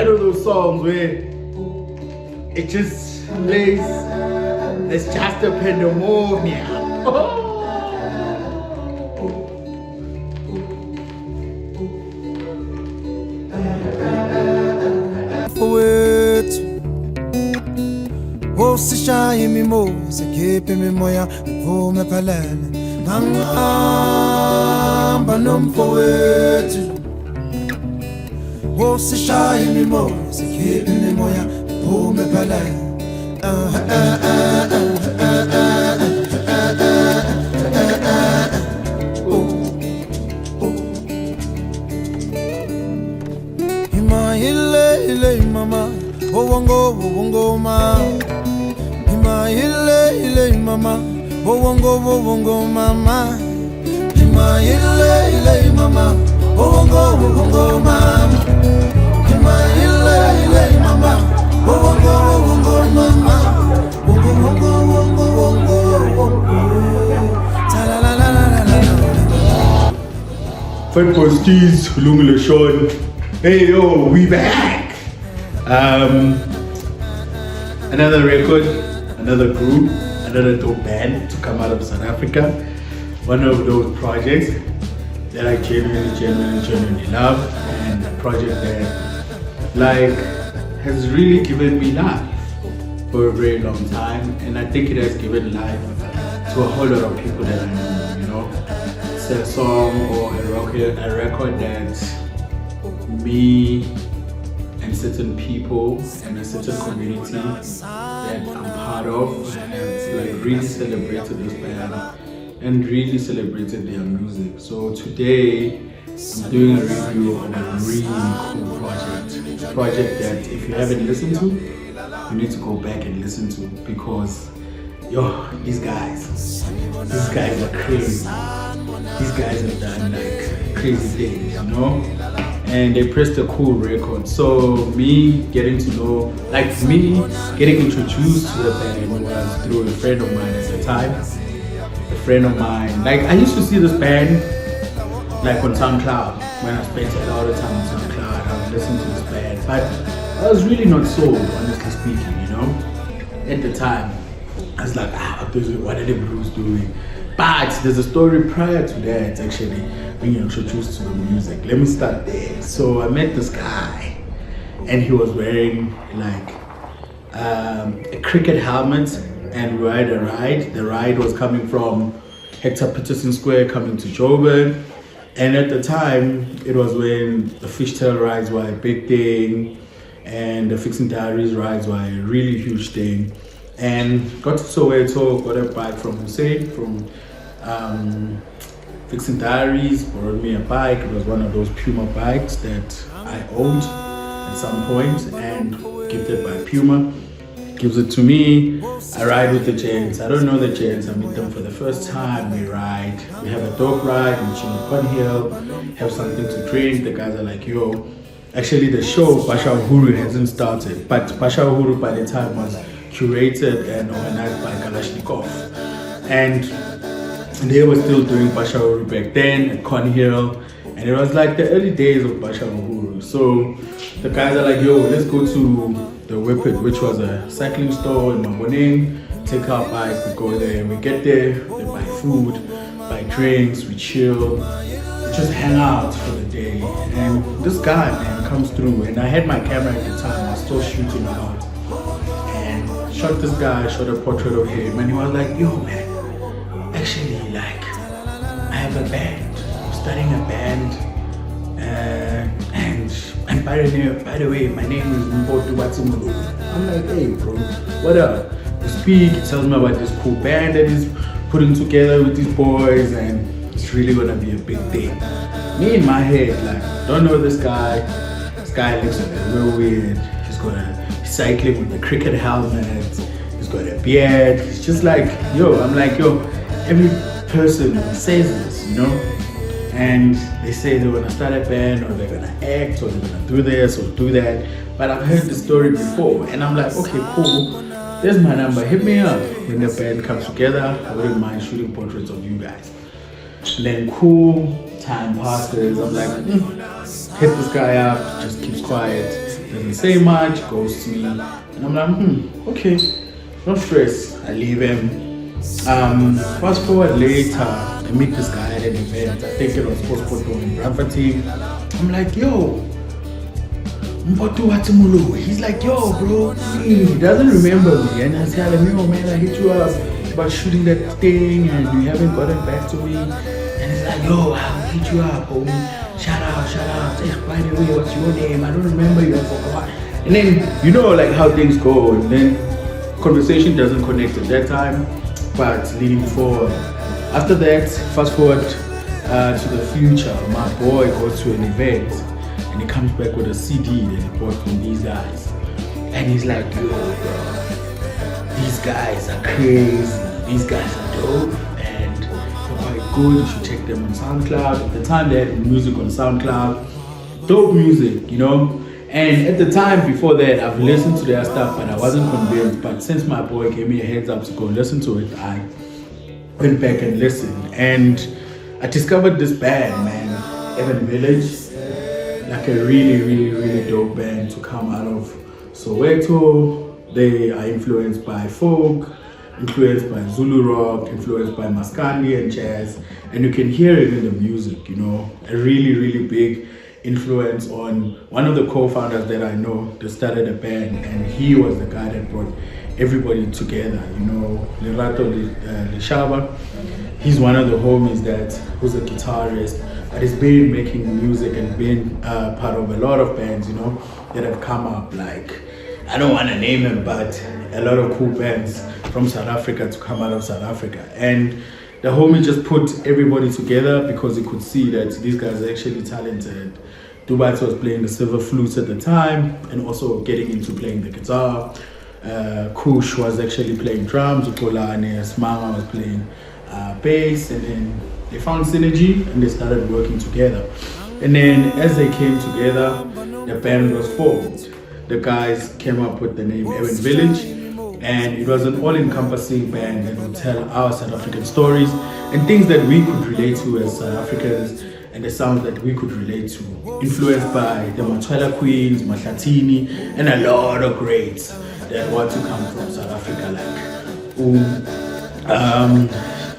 one of those songs where it just plays. It's just a pandemonium. Sishaya imimozi khipha imimoya iphume phalele ngangihamba nomfowethu sishaya imimozi khipha imimoya iphume phalele ile mama wongo mama ile mama wongo mama ile mama wongo mama ile mama wongo mama Fat Posties, Lungile Sean. Hey yo, we back! Another record, another group, another dope band to come out of South Africa. One of those projects that I genuinely love, and a project that has really given me life for a very long time, and I think it has given life to a whole lot of people that I know, you know. It's a song or a record that me and certain people and a certain community that I'm part of have really celebrated this band and really celebrated their music. So today I'm doing a review on a really cool project that if you haven't listened to, you need to go back and listen to, because these guys are crazy. These guys have done crazy things, you know, and they pressed a cool record. So me getting to know, getting introduced to the band was through a friend of mine at the time. A friend of mine, I used to see this band on SoundCloud. When I spent a lot of time on SoundCloud, I would listen to this band, but I was really not sold, honestly speaking, you know. At the time, I was like, what are the Blues doing? But there's a story prior to that, actually, being introduced to the music. Let me start there. So I met this guy, and he was wearing a cricket helmet, and we had a ride. The ride was coming from Hector Peterson Square coming to Joburg, and at the time it was when the fishtail rides were a big thing, and the Fixing Diaries rides were a really huge thing. And got to Soweto, got a bike from Hussein from Fixing Diaries, borrowed me a bike. It was one of those Puma bikes that I owned at some point and gifted by Puma. Gives it to me. I ride with the gents. I don't know the gents. I meet them for the first time. We ride. We have a dog ride. We chill on hill. Have something to drink. The guys are like, yo. Actually, the show Pasha Uhuru hasn't started, but Pasha Uhuru by the time was curated and organized by Kalashnikov, and they were still doing Pasha Uhuru back then at Cornhill, and it was the early days of Pasha Uhuru. So the guys are like, yo, let's go to the Whippet, which was a cycling store in Maboneng, take our bike, we go there, we get there, they buy food, buy drinks, we chill, just hang out for the day. And this guy, man, comes through, and I had my camera at the time, I was still shooting out. Shot this guy, shot a portrait of him, and he was like, yo man, actually I have a band, I'm starting a band, and by the way, my name is Tubatsi Mpho Moloi. I'm like, hey bro, what up? We speak, he tells me about this cool band that he's putting together with these boys, and it's really gonna be a big thing. Me in my head, don't know this guy looks real weird, he's cycling with the cricket helmet, he's got a beard, it's just every person says this, you know, and they say they want to start a band, or they're gonna act, or they're gonna do this or do that, but I've heard the story before, and I'm like, okay, cool, there's my number, hit me up. When the band comes together, I wouldn't mind shooting portraits of you guys. And then cool, time passes, I'm like, hit this guy up, just keeps quiet. doesn't say much, ghosts me, and I'm like, okay, no stress. I leave him. Fast forward later, I meet this guy at an event. I think it was post-photo in Bramford. I'm like, yo, Tubatsi Mpho Moloi. He's like, yo, bro, he doesn't remember me. And I said, yo, man, I hit you up about shooting that thing and you haven't gotten back to me. And he's like, yo, I'll hit you up, homie. Shout out. Hey, by the way, what's your name? I don't remember you. I forgot. And then, you know, like how things go. And then conversation doesn't connect at that time, but leading forward. After that, fast forward to the future, my boy goes to an event and he comes back with a CD that he bought from these guys. And he's like, yo, bro, these guys are crazy. These guys are dope. And they're quite good. You should check them on SoundCloud. At the time, they had music on SoundCloud. Dope music, you know. And at the time before that, I've listened to their stuff, but I wasn't convinced. But since my boy gave me a heads up to go listen to it, I went back and listened. And I discovered this band, man, Evan Village. Like a really dope band to come out of Soweto. They are influenced by folk, influenced by Zulu rock, influenced by maskandi and jazz. And you can hear it in the music, you know. A really big influence on one of the co-founders that I know that started a band, and he was the guy that brought everybody together, you know. Lerato Lichaba, he's one of the homies who's a guitarist, but he's been making music and been part of a lot of bands, you know, that have come up. Like, I don't want to name them, but a lot of cool bands from South Africa to come out of South Africa. And the homie just put everybody together because he could see that these guys are actually talented. Tubatsi was playing the silver flute at the time and also getting into playing the guitar. Kush was actually playing drums. Xolani Mtshali was playing bass, and then they found synergy and they started working together. And then as they came together, the band was formed. The guys came up with the name Evan Village, and it was an all-encompassing band that would tell our South African stories and things that we could relate to as South Africans, and the sounds that we could relate to, influenced by the Montreal Queens, Mahlatini, and a lot of greats that want to come from South Africa, like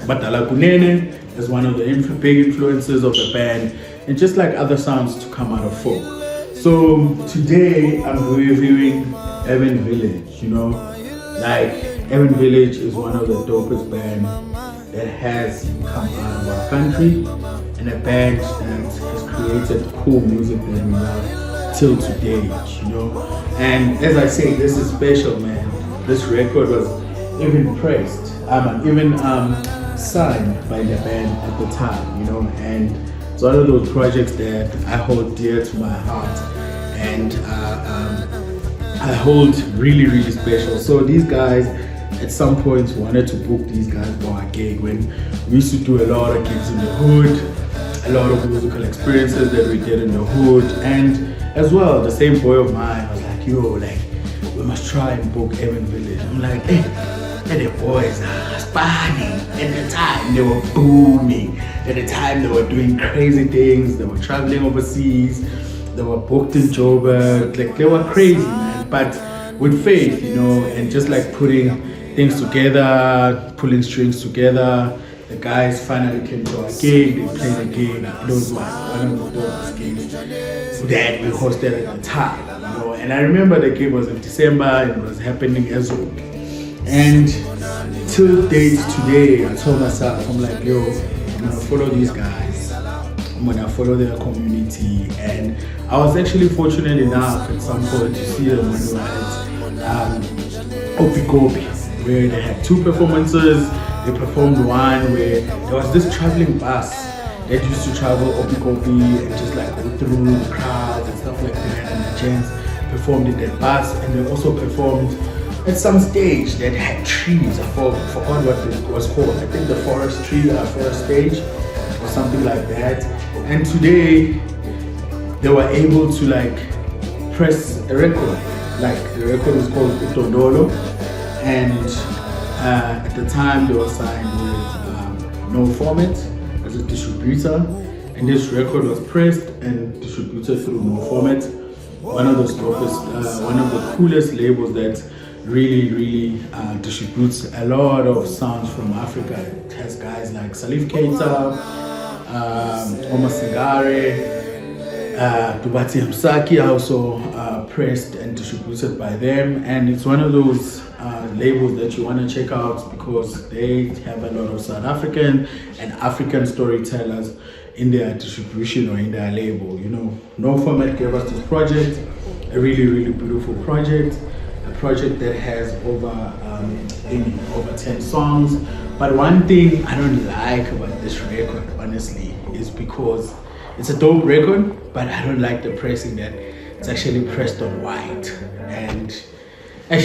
Batala Kunene is one of the big influences of the band, and just like other sounds to come out of folk. So today I'm reviewing Evan Village, you know. Like, Evan Village is one of the dopest bands that has come out of our country, and a band that has created cool music that we love till today, you know. And as I say, this is special, man. This record was even pressed, even signed by the band at the time, you know. And it's one of those projects that I hold dear to my heart, and I hold really special. So these guys at some point wanted to book these guys for a gig when we used to do a lot of gigs in the hood, a lot of musical experiences that we did in the hood. And as well, the same boy of mine was like, yo, like, we must try and book Evan Village. I'm like, hey, the boys are aspiring. At the time, they were booming. At the time, they were doing crazy things. They were traveling overseas. They were booked in Joburg. Like, they were crazy, man. But with faith, you know, and just like putting things together, pulling strings together. The guys finally came to our gig. They played a gig. It was like one of the dopest gigs that we hosted at the time, you know. And I remember the gig was in December and it was happening as well. And till date today, I told myself, I'm like, yo, I'm gonna follow these guys. I'm gonna follow their community. And I was actually fortunate enough at some point to see them when we were at Opikopi, where they had two performances. They performed one where there was this traveling bus that used to travel Opikopi and just like go through the crowds and stuff like that. And the gents performed in that bus, and they also performed at some stage that had trees. I forgot what it was called. I think the forest stage or something like that. And today they were able to like press a record. Like, the record was called Udondolo, and at the time they were signed with No Format as a distributor, and this record was pressed and distributed through No Format. one of the dopest, one of the coolest labels that really distributes a lot of sounds from Africa. It has guys like Salif Keita, Omar Singare, Tubatsi Mpho also pressed and distributed by them, and it's one of those labels that you want to check out because they have a lot of South African and African storytellers in their distribution or in their label. You know, No Format gave us this project, a really beautiful project, a project that has over 10 songs. But one thing I don't like about this record, honestly, is because it's a dope record, but I don't like the pressing that it's actually pressed on white. And I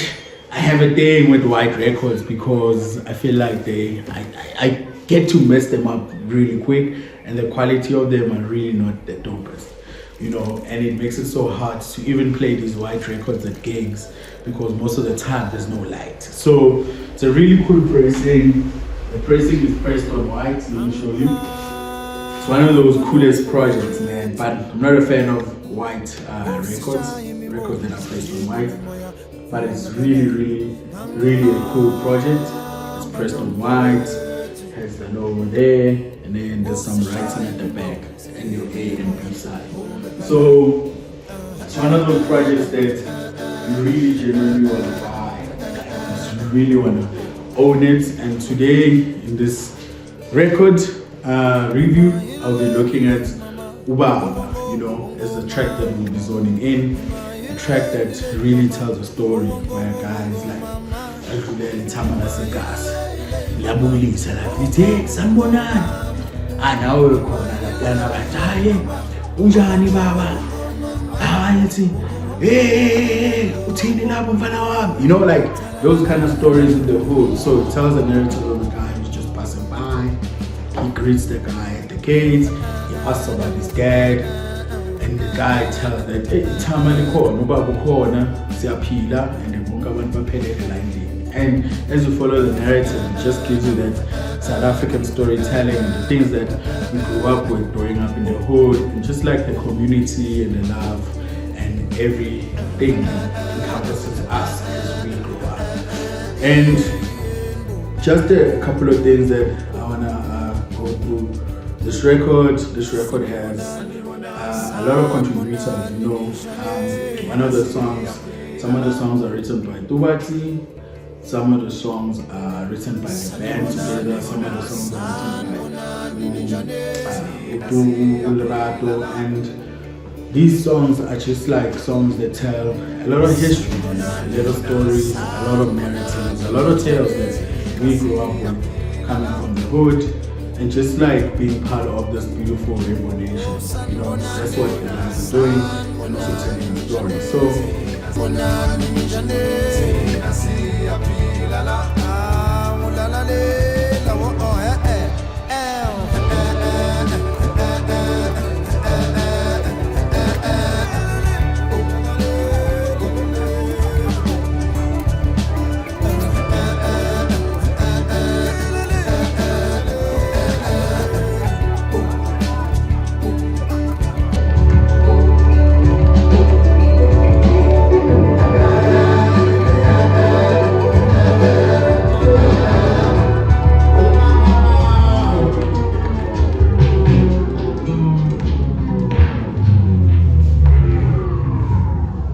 have a thing with white records because I feel like I get to mess them up really quick, and the quality of them are really not the dopest, you know, and it makes it so hard to even play these white records at gigs because most of the time there's no light. So it's a really cool pressing. The pressing is pressed on white. Let me show you. It's one of those coolest projects, man, but I'm not a fan of white records that are pressed on white, but it's really a cool project. It's pressed on white, has the logo there, and then there's some writing at the back and your A and B side. So it's one of those projects that you really genuinely want to buy. You really want to own it. And today in this record review, I'll be looking at Ubaba, you know, as the track that we'll be zoning in, a track that really tells a story where a guy is like, Liyabulisa la lithi sanibonani nawe khona laphana bathi unjani baba hayi uthini lapho mfana wami, you know, like those kind of stories in the hood. So it tells a narrative of a guy who's just passing by. He greets the guy at the gate, he asks about his dad, and the guy tells that ithama likhona ubaba ukhona siyaphila and bonke abantu baphelele la endlini. And as you follow the narrative, it just gives you that South African storytelling and the things that we grew up with growing up in the hood, and just like the community and the love and everything that encompasses us as we grow up. And just a couple of things that I wanna go through. This record has a lot of contributors. You know, some of the songs are written by Tubatsi. Some of the songs are written by the band together. Some of the songs are written by Lerato, and these songs are just like songs that tell a lot of history, a lot of stories, a lot of narratives, a lot of tales that we grew up with, coming from the hood, and just like being part of this beautiful rainbow nation. You know, that's what the guys are doing, and also telling the story. So